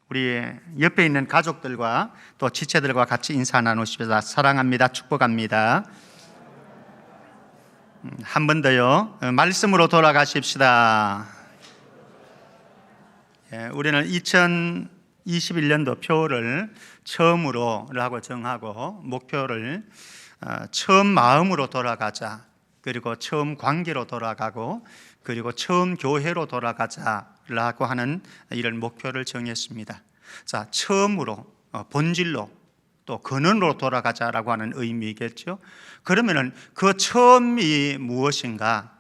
우리 옆에 있는 가족들과 또 지체들과 같이 인사 나누십시다. 사랑합니다. 축복합니다. 한 번 더요. 말씀으로 돌아가십시다. 우리는 2021년도 표를 처음으로라고 정하고 목표를 처음 마음으로 돌아가자, 그리고 처음 관계로 돌아가고, 그리고 처음 교회로 돌아가자라고 하는 이런 목표를 정했습니다. 자, 처음으로, 본질로, 또 근원으로 돌아가자라고 하는 의미겠죠. 그러면은 그 처음이 무엇인가?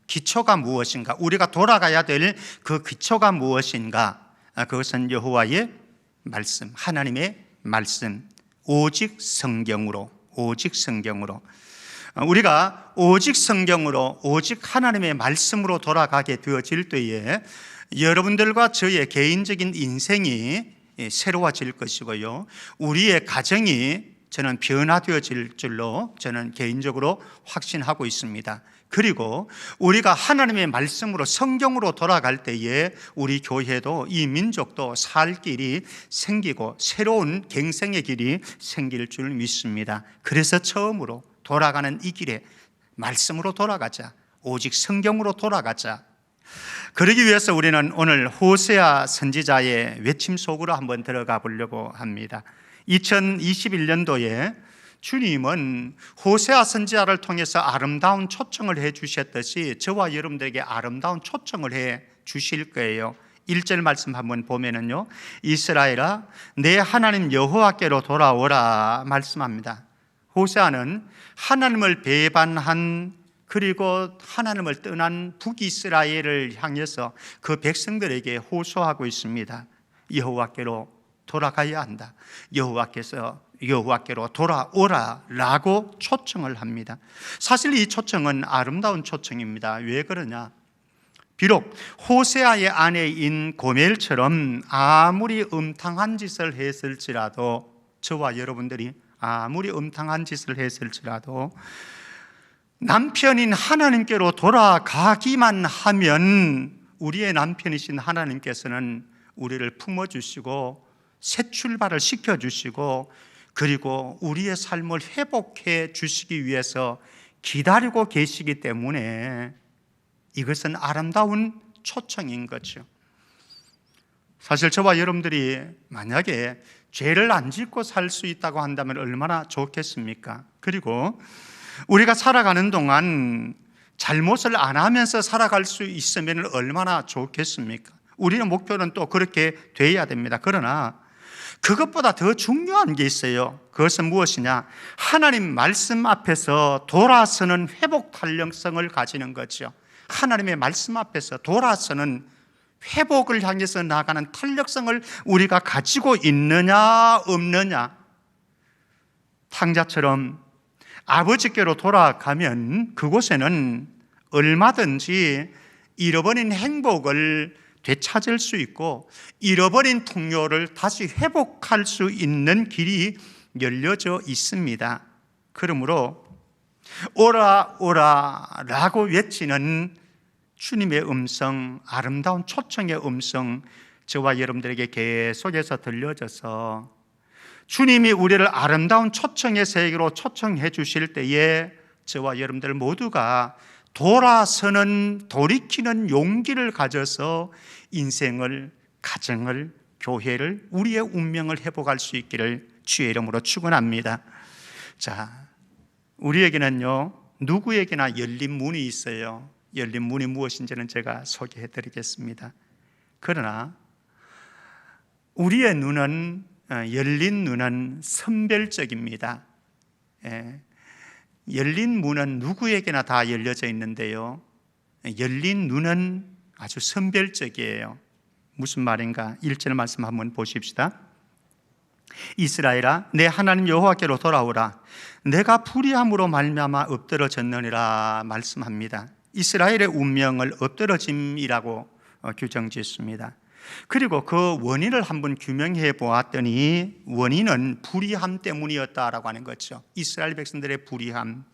기초가 무엇인가? 우리가 돌아가야 될 그 기초가 무엇인가? 그것은 여호와의 말씀, 하나님의 말씀, 오직 성경으로, 오직 성경으로. 우리가 오직 성경으로, 오직 하나님의 말씀으로 돌아가게 되어질 때에 여러분들과 저의 개인적인 인생이 새로워질 것이고요, 우리의 가정이 저는 변화되어질 줄로 저는 개인적으로 확신하고 있습니다. 그리고 우리가 하나님의 말씀으로, 성경으로 돌아갈 때에 우리 교회도, 이 민족도 살 길이 생기고 새로운 갱생의 길이 생길 줄 믿습니다. 그래서 처음으로 돌아가는 이 길에 말씀으로 돌아가자, 오직 성경으로 돌아가자. 그러기 위해서 우리는 오늘 호세아 선지자의 외침 속으로 한번 들어가 보려고 합니다. 2021년도에 주님은 호세아 선지자를 통해서 아름다운 초청을 해 주셨듯이 저와 여러분들에게 아름다운 초청을 해 주실 거예요. 1절 말씀 한번 보면은요, 이스라엘아 내 하나님 여호와께로 돌아오라 말씀합니다. 호세아는 하나님을 배반한, 그리고 하나님을 떠난 북이스라엘을 향해서 그 백성들에게 호소하고 있습니다. 여호와께로 돌아가야 한다. 여호와께로 돌아오라 라고 초청을 합니다. 사실 이 초청은 아름다운 초청입니다. 왜 그러냐? 비록 호세아의 아내인 고멜처럼 아무리 음탕한 짓을 했을지라도, 저와 여러분들이 아무리 음탕한 짓을 했을지라도 남편인 하나님께로 돌아가기만 하면 우리의 남편이신 하나님께서는 우리를 품어주시고 새 출발을 시켜주시고, 그리고 우리의 삶을 회복해 주시기 위해서 기다리고 계시기 때문에 이것은 아름다운 초청인 거죠. 사실 저와 여러분들이 만약에 죄를 안 짓고 살 수 있다고 한다면 얼마나 좋겠습니까? 그리고 우리가 살아가는 동안 잘못을 안 하면서 살아갈 수 있으면 얼마나 좋겠습니까? 우리의 목표는 또 그렇게 돼야 됩니다. 그러나 그것보다 더 중요한 게 있어요. 그것은 무엇이냐? 하나님 말씀 앞에서 돌아서는 회복 탄력성을 가지는 거죠. 하나님의 말씀 앞에서 돌아서는, 회복을 향해서 나가는 탄력성을 우리가 가지고 있느냐 없느냐. 탕자처럼 아버지께로 돌아가면 그곳에는 얼마든지 잃어버린 행복을 되찾을 수 있고, 잃어버린 통로를 다시 회복할 수 있는 길이 열려져 있습니다. 그러므로 오라 오라 라고 외치는 주님의 음성, 아름다운 초청의 음성, 저와 여러분들에게 계속해서 들려져서 주님이 우리를 아름다운 초청의 세계로 초청해 주실 때에 저와 여러분들 모두가 돌아서는, 돌이키는 용기를 가져서 인생을, 가정을, 교회를, 우리의 운명을 회복할 수 있기를 주의 이름으로 축원합니다. 자, 우리에게는요, 누구에게나 열린 문이 있어요. 열린 문이 무엇인지는 제가 소개해 드리겠습니다. 그러나 우리의 눈은, 열린 눈은 선별적입니다. 열린 문은 누구에게나 다 열려져 있는데요, 열린 눈은 아주 선별적이에요. 무슨 말인가? 1절 말씀 한번 보십시다. 이스라엘아 내 하나님 여호와께로 돌아오라. 내가 불의함으로 말미암아 엎드러졌느니라 말씀합니다. 이스라엘의 운명을 엎드러짐이라고 규정짓습니다. 그리고 그 원인을 한번 규명해 보았더니 원인은 불의함 때문이었다라고 하는 거죠. 이스라엘 백성들의 불의함.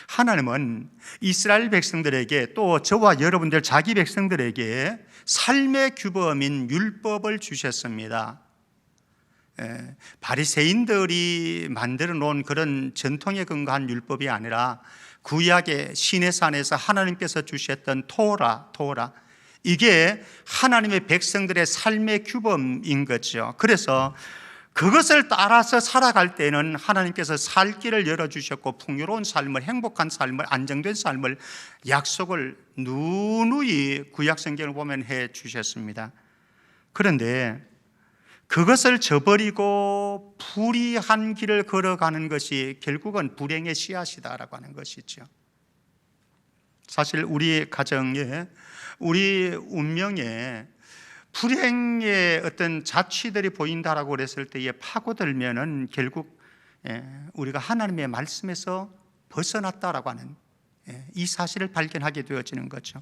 하나님은 이스라엘 백성들에게 또 저와 여러분들 자기 백성들에게 삶의 규범인 율법을 주셨습니다. 바리새인들이 만들어 놓은 그런 전통에 근거한 율법이 아니라 구약의 시내산에서 하나님께서 주셨던 토라, 이게 하나님의 백성들의 삶의 규범인 거죠. 그래서 그것을 따라서 살아갈 때는 하나님께서 살 길을 열어주셨고 풍요로운 삶을, 행복한 삶을, 안정된 삶을 약속을 누누이 구약 성경을 보면 해 주셨습니다. 그런데 그것을 저버리고 불의한 길을 걸어가는 것이 결국은 불행의 씨앗이다라고 하는 것이죠. 사실 우리 가정에, 우리 운명에 불행의 어떤 자취들이 보인다라고 그랬을 때에 파고들면은 결국 우리가 하나님의 말씀에서 벗어났다라고 하는 이 사실을 발견하게 되어지는 거죠.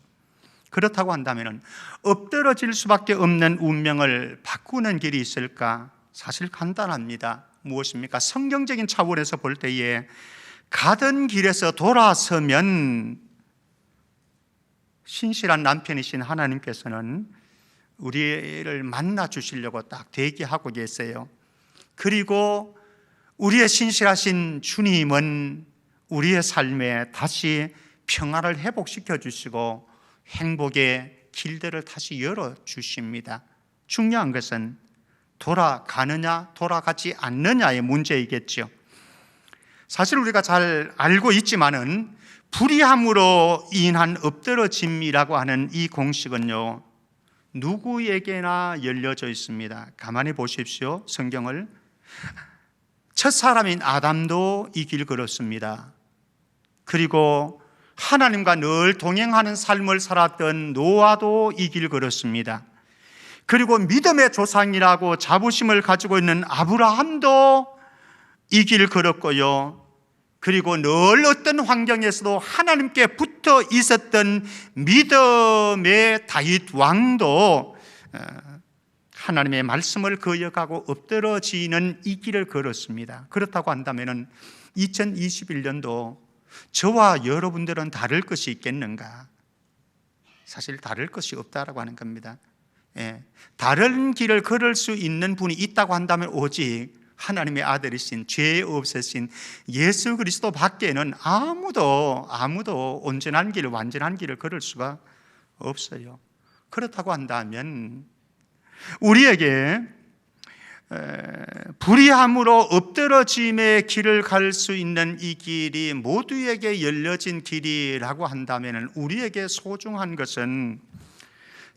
그렇다고 한다면은 엎드러질 수밖에 없는 운명을 바꾸는 길이 있을까? 사실 간단합니다. 무엇입니까? 성경적인 차원에서 볼 때에 가던 길에서 돌아서면 신실한 남편이신 하나님께서는 우리를 만나 주시려고 딱 대기하고 계세요. 그리고 우리의 신실하신 주님은 우리의 삶에 다시 평안을 회복시켜 주시고 행복의 길들을 다시 열어 주십니다. 중요한 것은 돌아가느냐 돌아가지 않느냐의 문제이겠죠. 사실 우리가 잘 알고 있지만은 불의함으로 인한 엎드러짐이라고 하는 이 공식은요, 누구에게나 열려져 있습니다. 가만히 보십시오. 성경을. 첫 사람인 아담도 이 길 걸었습니다. 그리고 하나님과 늘 동행하는 삶을 살았던 노아도 이 길 걸었습니다. 그리고 믿음의 조상이라고 자부심을 가지고 있는 아브라함도 이 길 걸었고요. 그리고 늘 어떤 환경에서도 하나님께 붙어 있었던 믿음의 다윗 왕도 하나님의 말씀을 거역하고 엎드러지는 이 길을 걸었습니다. 그렇다고 한다면 2021년도 저와 여러분들은 다를 것이 있겠는가? 사실 다를 것이 없다라고 하는 겁니다. 다른 길을 걸을 수 있는 분이 있다고 한다면 오직 하나님의 아들이신 죄 없으신 예수 그리스도 밖에는 아무도 온전한 길, 완전한 길을 걸을 수가 없어요. 그렇다고 한다면 우리에게 불의함으로 엎드러짐의 길을 갈 수 있는 이 길이 모두에게 열려진 길이라고 한다면 우리에게 소중한 것은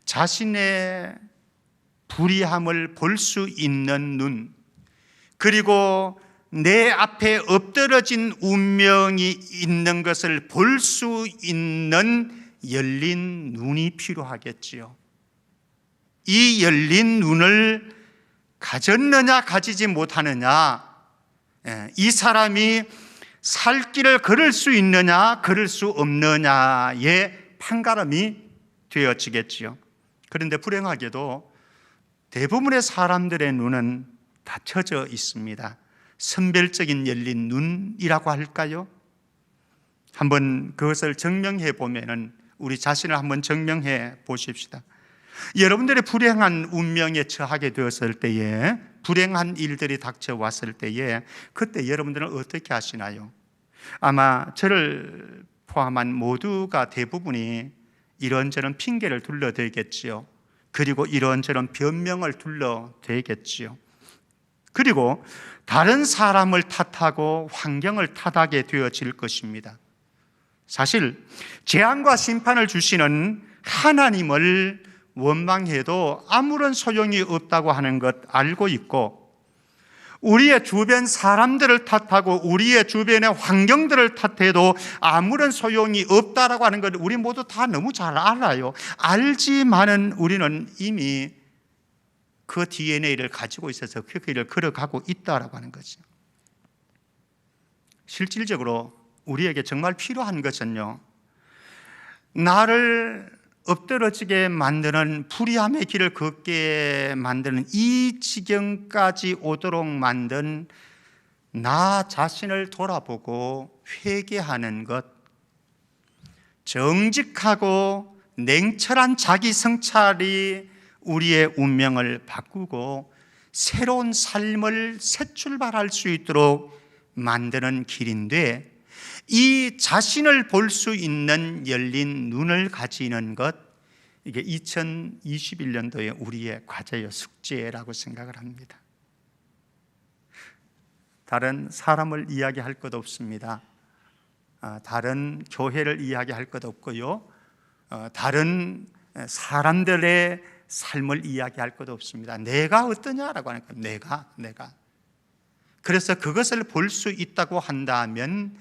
자신의 불의함을 볼 수 있는 눈, 그리고 내 앞에 엎드러진 운명이 있는 것을 볼 수 있는 열린 눈이 필요하겠지요. 이 열린 눈을 가졌느냐 가지지 못하느냐, 이 사람이 살 길을 걸을 수 있느냐 걸을 수 없느냐의 판가름이 되어지겠지요. 그런데 불행하게도 대부분의 사람들의 눈은 닫혀져 있습니다. 선별적인 열린 눈이라고 할까요? 한번 그것을 증명해 보면은 우리 자신을 한번 증명해 보십시다. 여러분들의 불행한 운명에 처하게 되었을 때에, 불행한 일들이 닥쳐왔을 때에 그때 여러분들은 어떻게 하시나요? 아마 저를 포함한 모두가 대부분이 이런저런 핑계를 둘러대겠지요. 그리고 이런저런 변명을 둘러대겠지요. 그리고 다른 사람을 탓하고 환경을 탓하게 되어질 것입니다. 사실 재앙과 심판을 주시는 하나님을 원망해도 아무런 소용이 없다고 하는 것 알고 있고, 우리의 주변 사람들을 탓하고 우리의 주변의 환경들을 탓해도 아무런 소용이 없다라고 하는 것 우리 모두 다 너무 잘 알아요. 알지만은 우리는 이미 그 DNA를 가지고 있어서 그 길을 걸어가고 있다라고 하는 거죠. 실질적으로 우리에게 정말 필요한 것은요, 나를 엎드러지게 만드는 불의함의 길을 걷게 만드는 이 지경까지 오도록 만든 나 자신을 돌아보고 회개하는 것, 정직하고 냉철한 자기 성찰이 우리의 운명을 바꾸고 새로운 삶을 새 출발할 수 있도록 만드는 길인데, 이 자신을 볼 수 있는 열린 눈을 가지는 것, 이게 2021년도에 우리의 과제요, 숙제라고 생각을 합니다. 다른 사람을 이야기할 것 없습니다. 다른 교회를 이야기할 것 없고요, 다른 사람들의 삶을 이야기할 것 없습니다. 내가 어떠냐라고 하는 거예요. 내가. 그래서 그것을 볼 수 있다고 한다면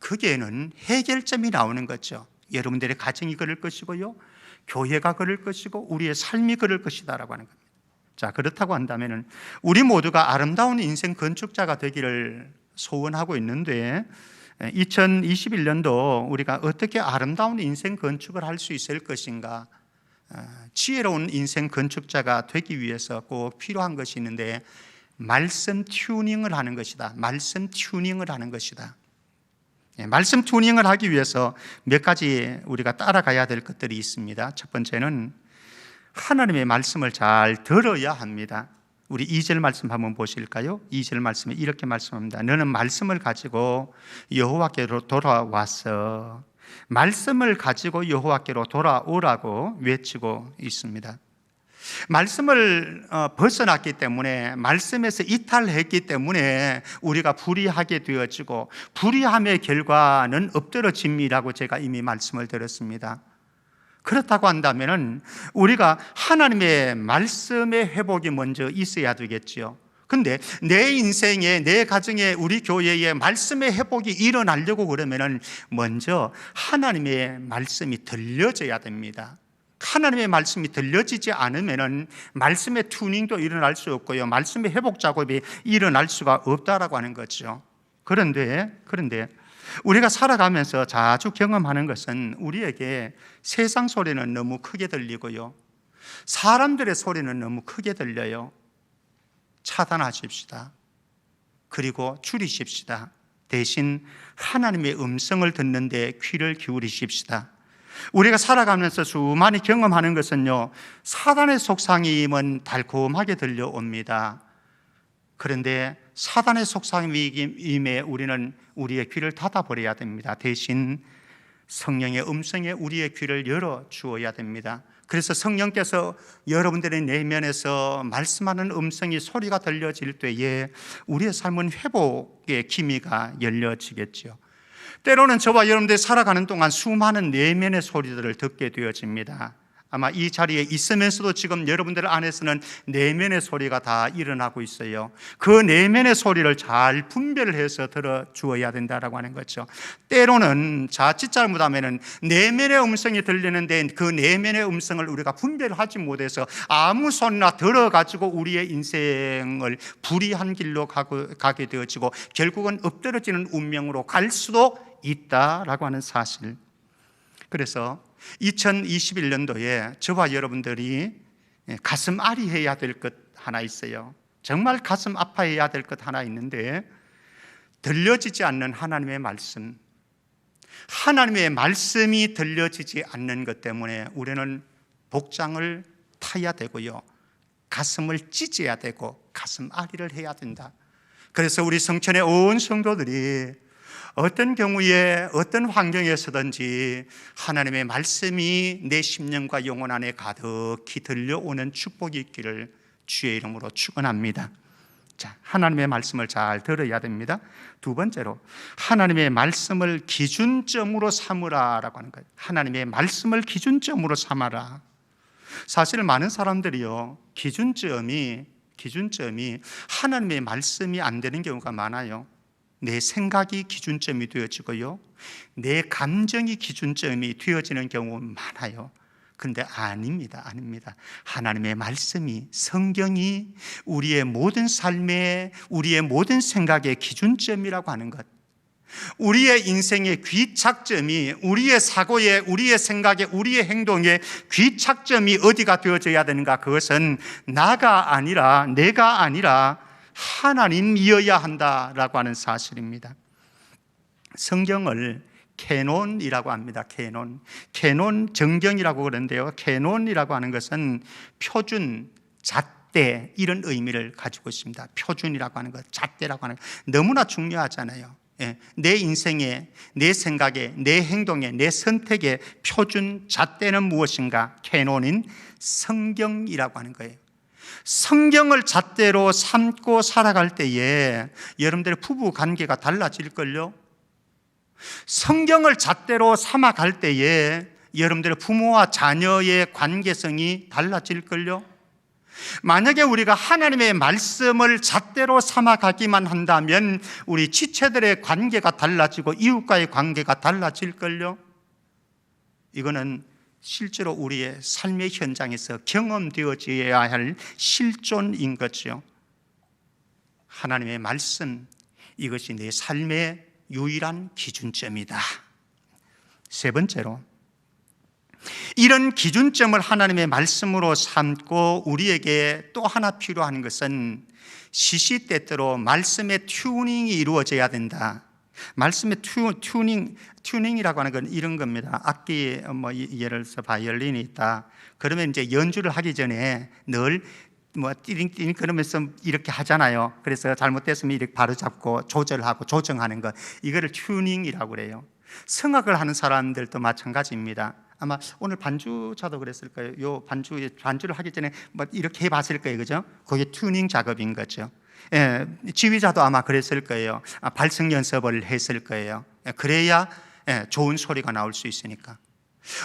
거기에는 해결점이 나오는 거죠. 여러분들의 가정이 그럴 것이고요, 교회가 그럴 것이고, 우리의 삶이 그럴 것이다라고 하는 겁니다. 자, 그렇다고 한다면 우리 모두가 아름다운 인생 건축자가 되기를 소원하고 있는데, 2021년도 우리가 어떻게 아름다운 인생 건축을 할 수 있을 것인가, 지혜로운 인생 건축자가 되기 위해서 꼭 필요한 것이 있는데, 말씀 튜닝을 하는 것이다. 말씀 튜닝을 하는 것이다. 말씀 튜닝을 하기 위해서 몇 가지 우리가 따라가야 될 것들이 있습니다. 첫 번째는 하나님의 말씀을 잘 들어야 합니다. 우리 2절 말씀 한번 보실까요? 2절 말씀에 이렇게 말씀합니다. 너는 말씀을 가지고 여호와께로 돌아와서, 말씀을 가지고 여호와께로 돌아오라고 외치고 있습니다. 말씀을 벗어났기 때문에, 말씀에서 이탈했기 때문에 우리가 불의하게 되어지고, 불의함의 결과는 엎드러짐이라고 제가 이미 말씀을 드렸습니다. 그렇다고 한다면 우리가 하나님의 말씀의 회복이 먼저 있어야 되겠죠. 근데 내 인생에, 내 가정에, 우리 교회에 말씀의 회복이 일어나려고 그러면 먼저 하나님의 말씀이 들려져야 됩니다. 하나님의 말씀이 들려지지 않으면 말씀의 튜닝도 일어날 수 없고요, 말씀의 회복 작업이 일어날 수가 없다라고 하는 거죠. 그런데 우리가 살아가면서 자주 경험하는 것은, 우리에게 세상 소리는 너무 크게 들리고요, 사람들의 소리는 너무 크게 들려요. 차단하십시다. 그리고 줄이십시다. 대신 하나님의 음성을 듣는 데 귀를 기울이십시다. 우리가 살아가면서 수많이 경험하는 것은요, 사단의 속삭임은 달콤하게 들려옵니다. 그런데 사단의 속삭임에 우리는 우리의 귀를 닫아버려야 됩니다. 대신 성령의 음성에 우리의 귀를 열어주어야 됩니다. 그래서 성령께서 여러분들의 내면에서 말씀하는 음성이, 소리가 들려질 때에 우리의 삶은 회복의 기미가 열려지겠죠. 때로는 저와 여러분들이 살아가는 동안 수많은 내면의 소리들을 듣게 되어집니다. 아마 이 자리에 있으면서도 지금 여러분들 안에서는 내면의 소리가 다 일어나고 있어요. 그 내면의 소리를 잘 분별을 해서 들어주어야 된다라고 하는 거죠. 때로는 자칫 잘못하면 내면의 음성이 들리는데, 그 내면의 음성을 우리가 분별하지 못해서 아무 소리나 들어가지고 우리의 인생을 불의한 길로 가게 되어지고, 결국은 엎드러지는 운명으로 갈 수도 있다라고 하는 사실. 그래서 2021년도에 저와 여러분들이 가슴 아리해야 될 것 하나 있어요. 정말 가슴 아파해야 될 것 하나 있는데, 들려지지 않는 하나님의 말씀, 하나님의 말씀이 들려지지 않는 것 때문에 우리는 복장을 타야 되고요, 가슴을 찢어야 되고, 가슴 아리를 해야 된다. 그래서 우리 성천의 온 성도들이 어떤 경우에 어떤 환경에서든지 하나님의 말씀이 내 심령과 영혼 안에 가득히 들려오는 축복이 있기를 주의 이름으로 축원합니다. 자, 하나님의 말씀을 잘 들어야 됩니다. 두 번째로, 하나님의 말씀을 기준점으로 삼으라라고 하는 거예요. 하나님의 말씀을 기준점으로 삼아라. 사실 많은 사람들이요, 기준점이 하나님의 말씀이 안 되는 경우가 많아요. 내 생각이 기준점이 되어지고요, 내 감정이 기준점이 되어지는 경우 많아요. 그런데 아닙니다. 하나님의 말씀이, 성경이 우리의 모든 삶에, 우리의 모든 생각의 기준점이라고 하는 것, 우리의 인생의 귀착점이, 우리의 사고에, 우리의 생각에, 우리의 행동에 귀착점이 어디가 되어져야 되는가? 그것은 나가 아니라, 내가 아니라 하나님이어야 한다라고 하는 사실입니다. 성경을 캐논이라고 합니다. 캐논 정경이라고 그러는데요, 캐논이라고 하는 것은 표준, 잣대 이런 의미를 가지고 있습니다. 표준이라고 하는 것, 잣대라고 하는 것, 너무나 중요하잖아요. 내 인생에, 내 생각에, 내 행동에, 내 선택의 표준 잣대는 무엇인가? 캐논인 성경이라고 하는 거예요. 성경을 잣대로 삼고 살아갈 때에 여러분들의 부부 관계가 달라질걸요. 성경을 잣대로 삼아갈 때에 여러분들의 부모와 자녀의 관계성이 달라질걸요. 만약에 우리가 하나님의 말씀을 잣대로 삼아가기만 한다면 우리 지체들의 관계가 달라지고 이웃과의 관계가 달라질걸요. 이거는 실제로 우리의 삶의 현장에서 경험되어져야 할 실존인 거죠. 하나님의 말씀, 이것이 내 삶의 유일한 기준점이다. 세 번째로, 이런 기준점을 하나님의 말씀으로 삼고 우리에게 또 하나 필요한 것은 시시때때로 말씀의 튜닝이 이루어져야 된다. 말씀의 튜닝이라고 하는 건 이런 겁니다. 악기, 예를 들어서 바이올린이 있다. 그러면 이제 연주를 하기 전에 늘 띠링띠링 그러면서 이렇게 하잖아요. 그래서 잘못됐으면 이렇게 바로 잡고 조절하고 조정하는 것, 이거를 튜닝이라고 그래요. 성악을 하는 사람들도 마찬가지입니다. 아마 오늘 반주자도 그랬을 거예요. 요 반주를 하기 전에 이렇게 해봤을 거예요, 그죠? 그게 튜닝 작업인 거죠. 지휘자도 아마 그랬을 거예요. 발성 연습을 했을 거예요. 그래야 좋은 소리가 나올 수 있으니까.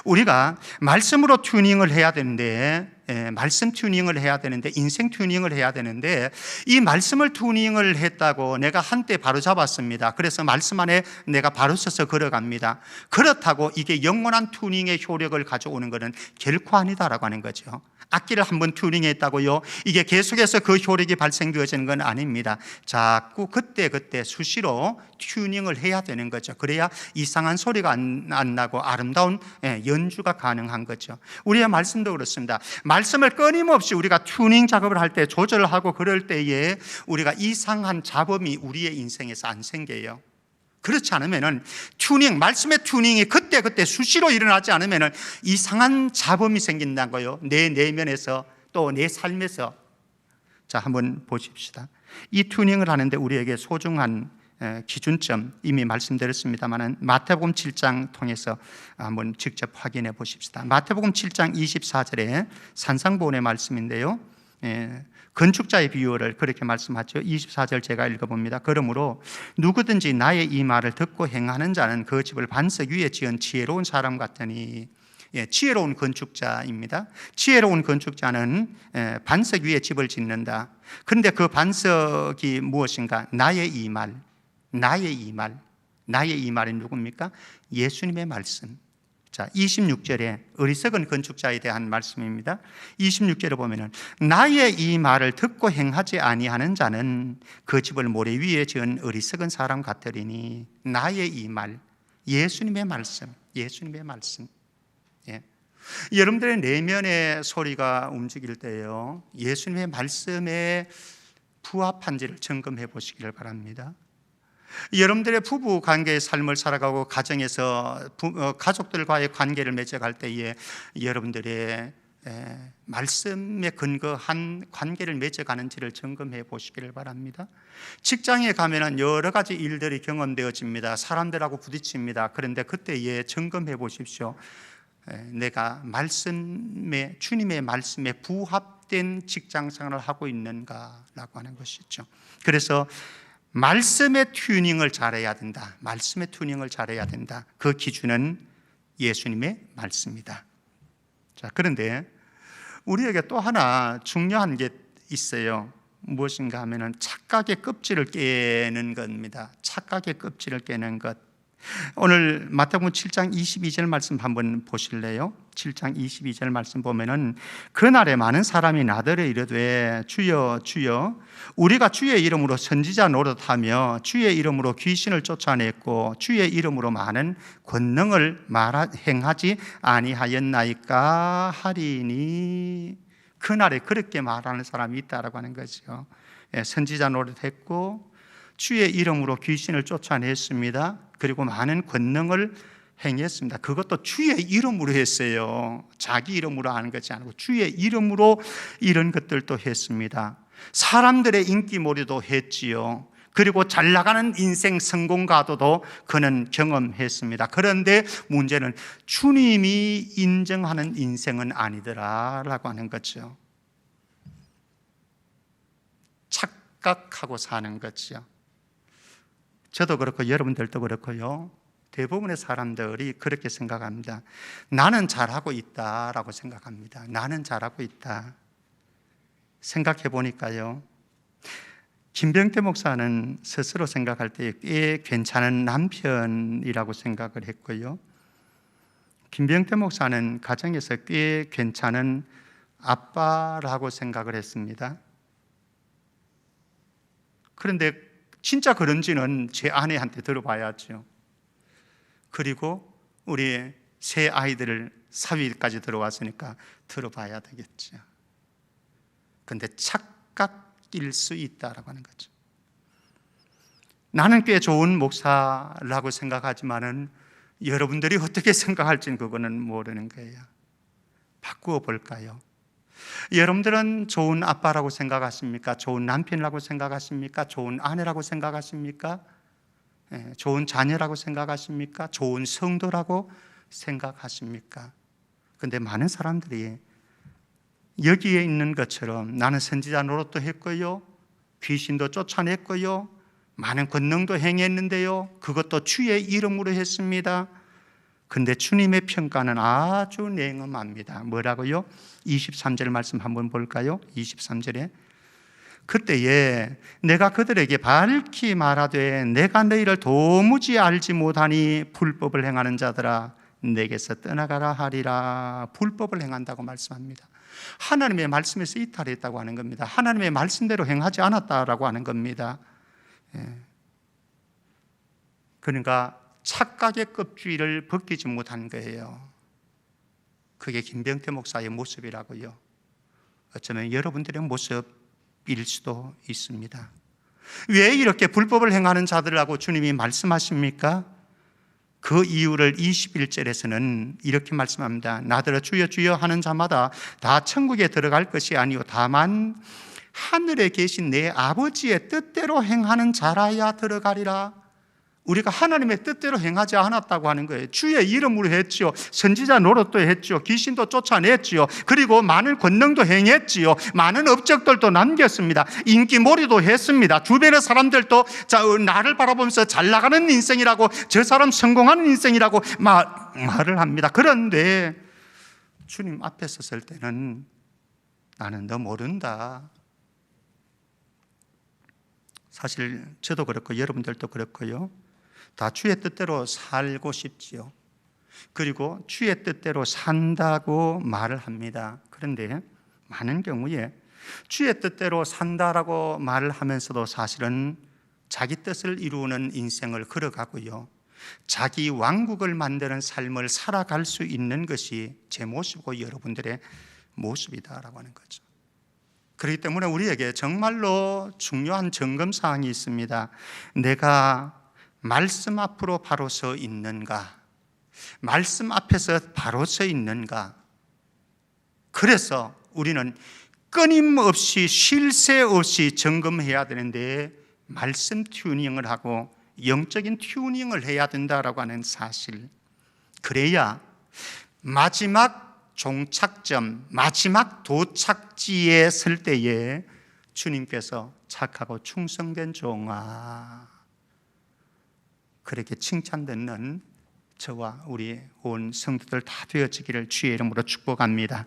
우리가 말씀으로 튜닝을 해야 되는데, 말씀 튜닝을 해야 되는데, 인생 튜닝을 해야 되는데, 이 말씀을 튜닝을 했다고 내가 한때 바로 잡았습니다. 그래서 말씀 안에 내가 바로 서서 걸어갑니다. 그렇다고 이게 영원한 튜닝의 효력을 가져오는 것은 결코 아니다라고 하는 거죠. 악기를 한번 튜닝했다고요, 이게 계속해서 그 효력이 발생되어지는 건 아닙니다. 자꾸 그때 수시로 튜닝을 해야 되는 거죠. 그래야 이상한 소리가 안 나고 아름다운 연주가 가능한 거죠. 우리의 말씀도 그렇습니다. 말씀을 끊임없이 우리가 튜닝 작업을 할 때, 조절을 하고 그럴 때에 우리가 이상한 잡음이 우리의 인생에서 안 생겨요. 그렇지 않으면은 말씀의 튜닝이 그때 수시로 일어나지 않으면은 이상한 잡음이 생긴다는 거예요. 내 내면에서, 또 내 삶에서. 자, 한번 보십시다. 이 튜닝을 하는데 우리에게 소중한 기준점, 이미 말씀드렸습니다만 마태복음 7장 통해서 한번 직접 확인해 보십시다. 마태복음 7장 24절에 산상보훈의 말씀인데요, 건축자의 비유를 그렇게 말씀하죠. 24절 제가 읽어봅니다. 그러므로 누구든지 나의 이 말을 듣고 행하는 자는 그 집을 반석 위에 지은 지혜로운 사람 같으니. 지혜로운 건축자입니다. 지혜로운 건축자는 반석 위에 집을 짓는다. 그런데 그 반석이 무엇인가? 나의 이 말. 나의 이 말이 누굽니까? 예수님의 말씀. 자, 26절에 어리석은 건축자에 대한 말씀입니다. 26절에 보면은 나의 이 말을 듣고 행하지 아니하는 자는 그 집을 모래 위에 지은 어리석은 사람 같으리니. 나의 이 말, 예수님의 말씀. 여러분들의 내면의 소리가 움직일 때요, 예수님의 말씀에 부합한지를 점검해 보시기를 바랍니다. 여러분들의 부부 관계의 삶을 살아가고 가정에서 가족들과의 관계를 맺어갈 때에 여러분들의 말씀에 근거한 관계를 맺어가는지를 점검해 보시기를 바랍니다. 직장에 가면은 여러 가지 일들이 경험되어집니다. 사람들하고 부딪힙니다. 그런데 그때에 점검해 보십시오. 내가 주님의 말씀에 부합된 직장 생활을 하고 있는가라고 하는 것이죠. 그래서 말씀의 튜닝을 잘해야 된다. 그 기준은 예수님의 말씀이다. 자, 그런데 우리에게 또 하나 중요한 게 있어요. 무엇인가 하면은 착각의 껍질을 깨는 겁니다. 착각의 껍질을 깨는 것. 오늘 마태복음 7장 22절 말씀 한번 보실래요? 7장 22절 말씀 보면은 그날에 많은 사람이 나더러 이르되 주여 주여 우리가 주의 이름으로 선지자 노릇하며 주의 이름으로 귀신을 쫓아냈고 주의 이름으로 많은 권능을 행하지 아니하였나이까 하리니. 그날에 그렇게 말하는 사람이 있다라고 하는 거죠. 선지자 노릇했고 주의 이름으로 귀신을 쫓아냈습니다. 그리고 많은 권능을 행했습니다. 그것도 주의 이름으로 했어요. 자기 이름으로 하는 것이 아니고 주의 이름으로 이런 것들도 했습니다. 사람들의 인기몰이도 했지요. 그리고 잘 나가는 인생 성공가도도 그는 경험했습니다. 그런데 문제는 주님이 인정하는 인생은 아니더라라고 하는 거죠. 착각하고 사는 거죠. 저도 그렇고 여러분들도 그렇고요. 대부분의 사람들이 그렇게 생각합니다. 나는 잘하고 있다라고 생각합니다. 나는 잘하고 있다. 생각해 보니까요, 김병태 목사는 스스로 생각할 때 꽤 괜찮은 남편이라고 생각을 했고요, 김병태 목사는 가정에서 꽤 괜찮은 아빠라고 생각을 했습니다. 그런데 진짜 그런지는 제 아내한테 들어봐야죠. 그리고 우리 새 아이들을 사위까지 들어왔으니까 들어봐야 되겠죠. 그런데 착각일 수 있다라고 하는 거죠. 나는 꽤 좋은 목사라고 생각하지만은 여러분들이 어떻게 생각할지는 그거는 모르는 거예요. 바꾸어 볼까요? 여러분들은 좋은 아빠라고 생각하십니까? 좋은 남편이라고 생각하십니까? 좋은 아내라고 생각하십니까? 좋은 자녀라고 생각하십니까? 좋은 성도라고 생각하십니까? 그런데 많은 사람들이 여기에 있는 것처럼 나는 선지자 노릇도 했고요, 귀신도 쫓아냈고요, 많은 권능도 행했는데요, 그것도 주의 이름으로 했습니다. 그런데 주님의 평가는 아주 냉엄합니다. 뭐라고요? 23절 말씀 한번 볼까요? 23절에 그때에 내가 그들에게 밝히 말하되 내가 너희를 도무지 알지 못하니 불법을 행하는 자들아 내게서 떠나가라 하리라. 불법을 행한다고 말씀합니다. 하나님의 말씀에서 이탈했다고 하는 겁니다. 하나님의 말씀대로 행하지 않았다라고 하는 겁니다. 그러니까 착각의 껍질을 벗기지 못한 거예요. 그게 김병태 목사의 모습이라고요. 어쩌면 여러분들의 모습일 수도 있습니다. 왜 이렇게 불법을 행하는 자들하고 주님이 말씀하십니까? 그 이유를 21절에서는 이렇게 말씀합니다. 나더러 주여 주여 하는 자마다 다 천국에 들어갈 것이 아니요 다만 하늘에 계신 내 아버지의 뜻대로 행하는 자라야 들어가리라. 우리가 하나님의 뜻대로 행하지 않았다고 하는 거예요. 주의 이름으로 했지요, 선지자 노릇도 했지요, 귀신도 쫓아냈지요, 그리고 많은 권능도 행했지요, 많은 업적들도 남겼습니다. 인기몰이도 했습니다. 주변의 사람들도 나를 바라보면서 잘 나가는 인생이라고, 저 사람 성공하는 인생이라고 말을 합니다. 그런데 주님 앞에 섰을 때는 나는 너 모른다. 사실 저도 그렇고 여러분들도 그렇고요, 다 주의 뜻대로 살고 싶지요. 그리고 주의 뜻대로 산다고 말을 합니다. 그런데 많은 경우에 주의 뜻대로 산다라고 말을 하면서도 사실은 자기 뜻을 이루는 인생을 걸어가고요, 자기 왕국을 만드는 삶을 살아갈 수 있는 것이 제 모습이고 여러분들의 모습이다라고 하는 거죠. 그렇기 때문에 우리에게 정말로 중요한 점검사항이 있습니다. 내가 말씀 앞으로 바로 서 있는가? 말씀 앞에서 바로 서 있는가? 그래서 우리는 끊임없이 쉴 새 없이 점검해야 되는데 말씀 튜닝을 하고 영적인 튜닝을 해야 된다라고 하는 사실, 그래야 마지막 종착점, 마지막 도착지에 설 때에 주님께서 착하고 충성된 종아, 그렇게 칭찬듣는 저와 우리 온 성도들 다 되어지기를 주의 이름으로 축복합니다.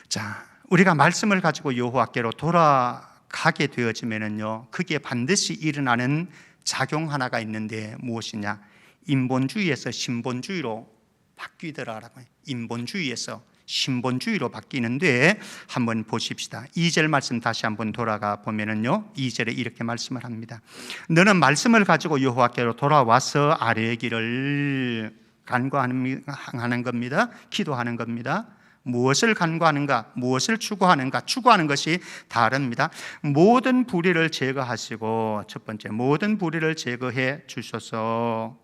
자, 우리가 말씀을 가지고 여호와께로 돌아가게 되어지면은요, 그게 반드시 일어나는 작용 하나가 있는데 무엇이냐? 인본주의에서 신본주의로 바뀌더라라고 해요. 인본주의에서 신본주의로 바뀌는데 한번 보십시다. 2절 말씀 다시 한번 돌아가 보면은요, 2절에 이렇게 말씀을 합니다. 너는 말씀을 가지고 여호와께로 돌아와서 아뢰기를 간구하는 겁니다. 기도하는 겁니다. 무엇을 간구하는가, 무엇을 추구하는가, 추구하는 것이 다릅니다. 모든 불의를 제거하시고, 첫 번째, 모든 불의를 제거해 주소서.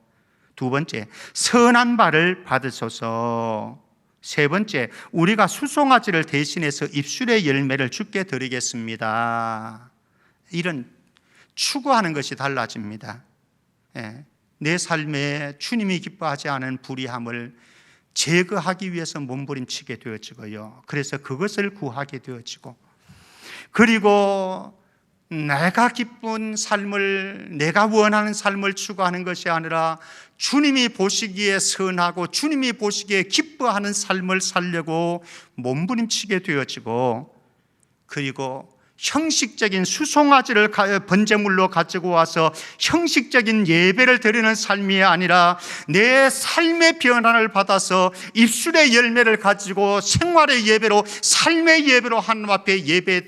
두 번째, 선한 바를 받으소서. 세 번째, 우리가 수송아지를 대신해서 입술의 열매를 주께 드리겠습니다. 이런 추구하는 것이 달라집니다. 내 삶에 주님이 기뻐하지 않은 불의함을 제거하기 위해서 몸부림치게 되어지고요. 그래서 그것을 구하게 되어지고, 그리고 내가 기쁜 삶을, 내가 원하는 삶을 추구하는 것이 아니라 주님이 보시기에 선하고 주님이 보시기에 기뻐하는 삶을 살려고 몸부림치게 되어지고, 그리고 형식적인 수송아지를 번제물로 가지고 와서 형식적인 예배를 드리는 삶이 아니라 내 삶의 변화를 받아서 입술의 열매를 가지고 생활의 예배로, 삶의 예배로 하나님 앞에 예배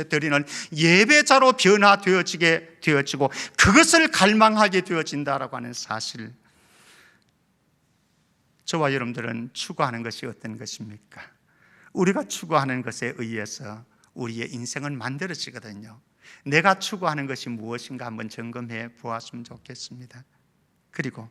드리는 예배자로 변화되어지게 되어지고, 그것을 갈망하게 되어진다라고 하는 사실. 저와 여러분들은 추구하는 것이 어떤 것입니까? 우리가 추구하는 것에 의해서 우리의 인생은 만들어지거든요. 내가 추구하는 것이 무엇인가 한번 점검해 보았으면 좋겠습니다. 그리고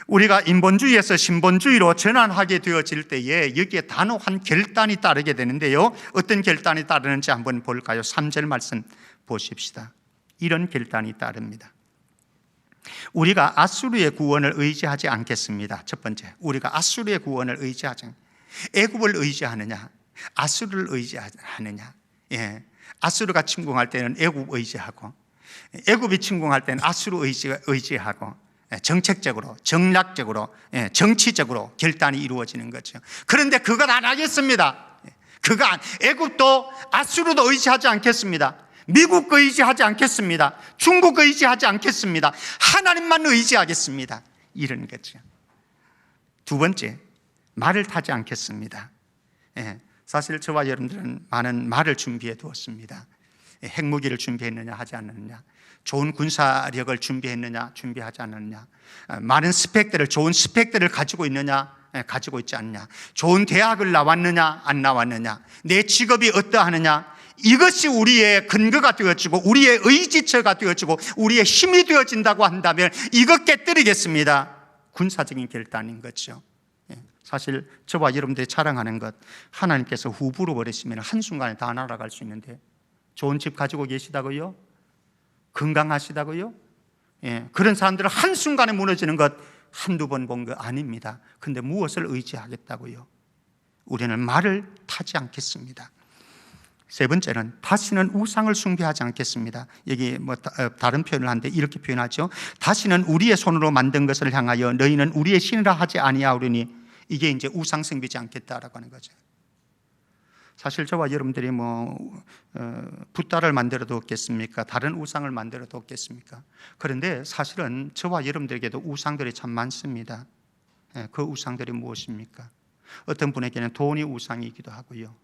우리가 인본주의에서 신본주의로 전환하게 되어질 때에 여기에 단호한 결단이 따르게 되는데요, 어떤 결단이 따르는지 한번 볼까요? 3절 말씀 보십시다. 이런 결단이 따릅니다. 우리가 아수르의 구원을 의지하지 않겠습니다. 첫 번째, 우리가 아수르의 구원을 의지하지 않습니다. 애굽을 의지하느냐, 아수르를 의지하느냐. 아수르가 침공할 때는 애굽 의지하고, 애굽이 침공할 때는 아수르 의지하고, 정책적으로, 전략적으로, 정치적으로 결단이 이루어지는 거죠. 그런데 그걸 안 하겠습니다. 애굽도 아수르도 의지하지 않겠습니다. 미국 의지하지 않겠습니다. 중국 의지하지 않겠습니다. 하나님만 의지하겠습니다. 이런 거죠. 두 번째, 말을 타지 않겠습니다. 사실 저와 여러분들은 많은 말을 준비해 두었습니다. 핵무기를 준비했느냐 하지 않느냐, 좋은 군사력을 준비했느냐 준비하지 않느냐, 많은 스펙들을, 좋은 스펙들을 가지고 있느냐 가지고 있지 않느냐, 좋은 대학을 나왔느냐 안 나왔느냐, 내 직업이 어떠하느냐, 이것이 우리의 근거가 되어지고 우리의 의지처가 되어지고 우리의 힘이 되어진다고 한다면 이것 깨뜨리겠습니다. 군사적인 결단인 거죠. 사실 저와 여러분들이 자랑하는 것, 하나님께서 후불어 버리시면 한순간에 다 날아갈 수 있는데, 좋은 집 가지고 계시다고요? 건강하시다고요? 그런 사람들은 한순간에 무너지는 것 한두 번 본 거 아닙니다. 근데 무엇을 의지하겠다고요? 우리는 말을 타지 않겠습니다. 세 번째는 다시는 우상을 숭배하지 않겠습니다. 여기 다른 표현을 하는데 이렇게 표현하죠. 다시는 우리의 손으로 만든 것을 향하여 너희는 우리의 신이라 하지 아니하오리니, 이게 이제 우상 숭배지 않겠다라고 하는 거죠. 사실 저와 여러분들이 붓다를 만들어 두었겠습니까? 다른 우상을 만들어 두었겠습니까? 그런데 사실은 저와 여러분들에게도 우상들이 참 많습니다. 그 우상들이 무엇입니까? 어떤 분에게는 돈이 우상이기도 하고요,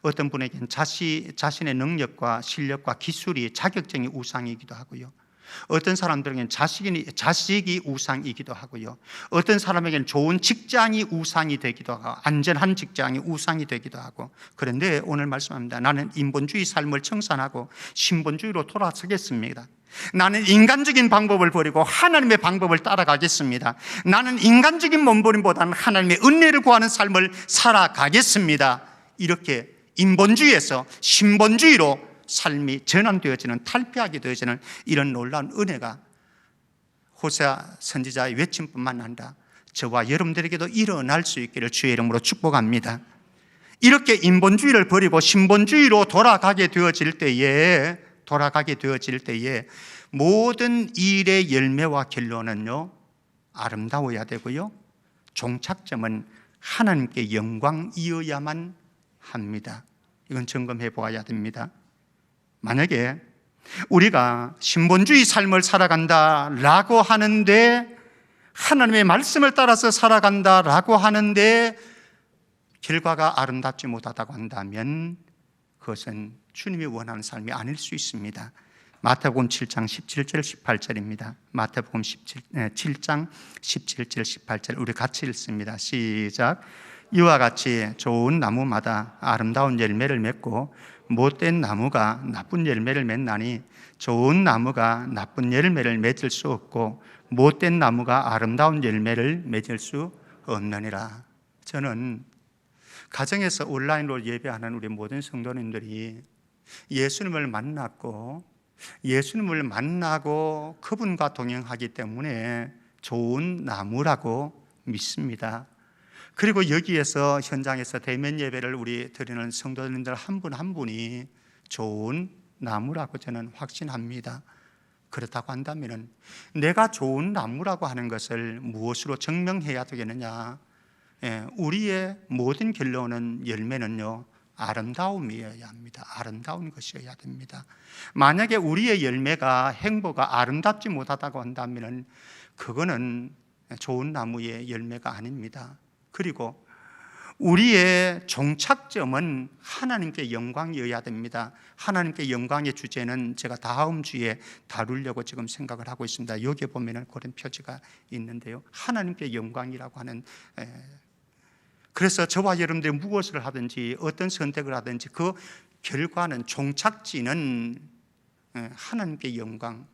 어떤 분에게는 자신의 능력과 실력과 기술이, 자격증이 우상이기도 하고요, 어떤 사람들에게는 자식이 우상이기도 하고요, 어떤 사람에게는 좋은 직장이 우상이 되기도 하고, 안전한 직장이 우상이 되기도 하고. 그런데 오늘 말씀합니다. 나는 인본주의 삶을 청산하고 신본주의로 돌아서겠습니다. 나는 인간적인 방법을 버리고 하나님의 방법을 따라가겠습니다. 나는 인간적인 몸부림보다는 하나님의 은혜를 구하는 삶을 살아가겠습니다. 이렇게 인본주의에서 신본주의로 삶이 전환되어지는, 탈피하게 되어지는 이런 놀라운 은혜가 호세아 선지자의 외침뿐만 아니라 저와 여러분들에게도 일어날 수 있기를 주의 이름으로 축복합니다. 이렇게 인본주의를 버리고 신본주의로 돌아가게 되어질 때에 모든 일의 열매와 결론은요, 아름다워야 되고요, 종착점은 하나님께 영광이어야만 합니다. 이건 점검해 보아야 됩니다. 만약에 우리가 신본주의 삶을 살아간다라고 하는데, 하나님의 말씀을 따라서 살아간다라고 하는데 결과가 아름답지 못하다고 한다면 그것은 주님이 원하는 삶이 아닐 수 있습니다. 마태복음 7장 17절 18절입니다. 마태복음 7장 17절 18절 우리 같이 읽습니다. 시작. 이와 같이 좋은 나무마다 아름다운 열매를 맺고 못된 나무가 나쁜 열매를 맺나니 좋은 나무가 나쁜 열매를 맺을 수 없고 못된 나무가 아름다운 열매를 맺을 수 없느니라. 저는 가정에서 온라인으로 예배하는 우리 모든 성도님들이 예수님을 만나고 그분과 동행하기 때문에 좋은 나무라고 믿습니다. 그리고 여기에서 현장에서 대면 예배를 우리 드리는 성도님들 한 분 한 분이 좋은 나무라고 저는 확신합니다. 그렇다고 한다면 내가 좋은 나무라고 하는 것을 무엇으로 증명해야 되겠느냐? 우리의 모든 결론은 열매는요, 아름다움이어야 합니다. 아름다운 것이어야 됩니다. 만약에 우리의 열매가 행보가 아름답지 못하다고 한다면 그거는 좋은 나무의 열매가 아닙니다. 그리고 우리의 종착점은 하나님께 영광이어야 됩니다. 하나님께 영광의 주제는 제가 다음 주에 다루려고 지금 생각을 하고 있습니다. 여기에 보면 그런 표지가 있는데요, 하나님께 영광이라고 하는, 그래서 저와 여러분들이 무엇을 하든지 어떤 선택을 하든지 그 결과는, 종착지는 하나님께 영광.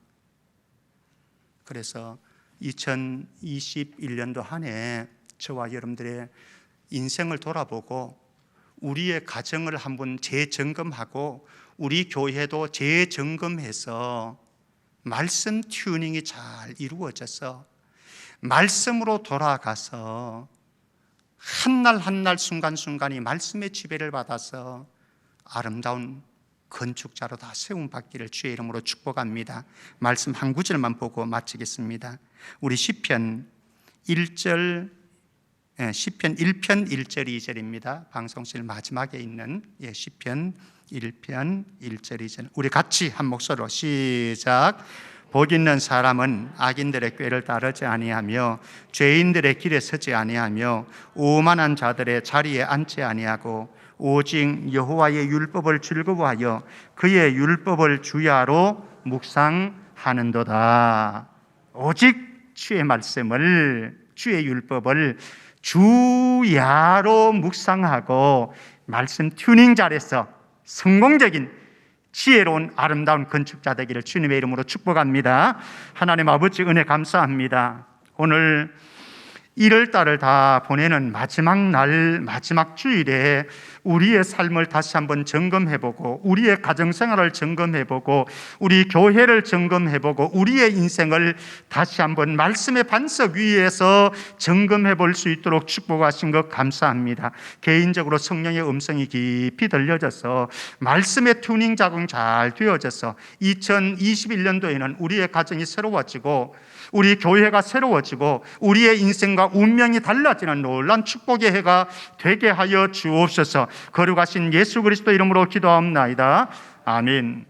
그래서 2021년도 한 해 저와 여러분들의 인생을 돌아보고 우리의 가정을 한번 재점검하고 우리 교회도 재점검해서 말씀 튜닝이 잘 이루어져서 말씀으로 돌아가서 한날 한날 순간순간이 말씀의 지배를 받아서 아름다운 건축자로 다 세움받기를 주의 이름으로 축복합니다. 말씀 한 구절만 보고 마치겠습니다. 우리 시편 1편 1편 2절입니다. 방송실 마지막에 있는 시편 1편 1절 2절, 우리 같이 한 목소리로 시작. 복 있는 사람은 악인들의 꾀를 따르지 아니하며 죄인들의 길에 서지 아니하며 오만한 자들의 자리에 앉지 아니하고 오직 여호와의 율법을 즐거워하여 그의 율법을 주야로 묵상하는도다. 오직 주의 말씀을, 주의 율법을 주야로 묵상하고 말씀 튜닝 잘해서 성공적인 지혜로운 아름다운 건축자 되기를 주님의 이름으로 축복합니다. 하나님 아버지 은혜 감사합니다. 오늘 1월달을 다 보내는 마지막 날, 마지막 주일에 우리의 삶을 다시 한번 점검해보고 우리의 가정생활을 점검해보고 우리 교회를 점검해보고 우리의 인생을 다시 한번 말씀의 반석 위에서 점검해볼 수 있도록 축복하신 것 감사합니다. 개인적으로 성령의 음성이 깊이 들려져서 말씀의 튜닝 작업이 잘 되어져서 2021년도에는 우리의 가정이 새로워지고 우리 교회가 새로워지고 우리의 인생과 운명이 달라지는 놀라운 축복의 해가 되게 하여 주옵소서. 거룩하신 예수 그리스도 이름으로 기도하옵나이다. 아멘.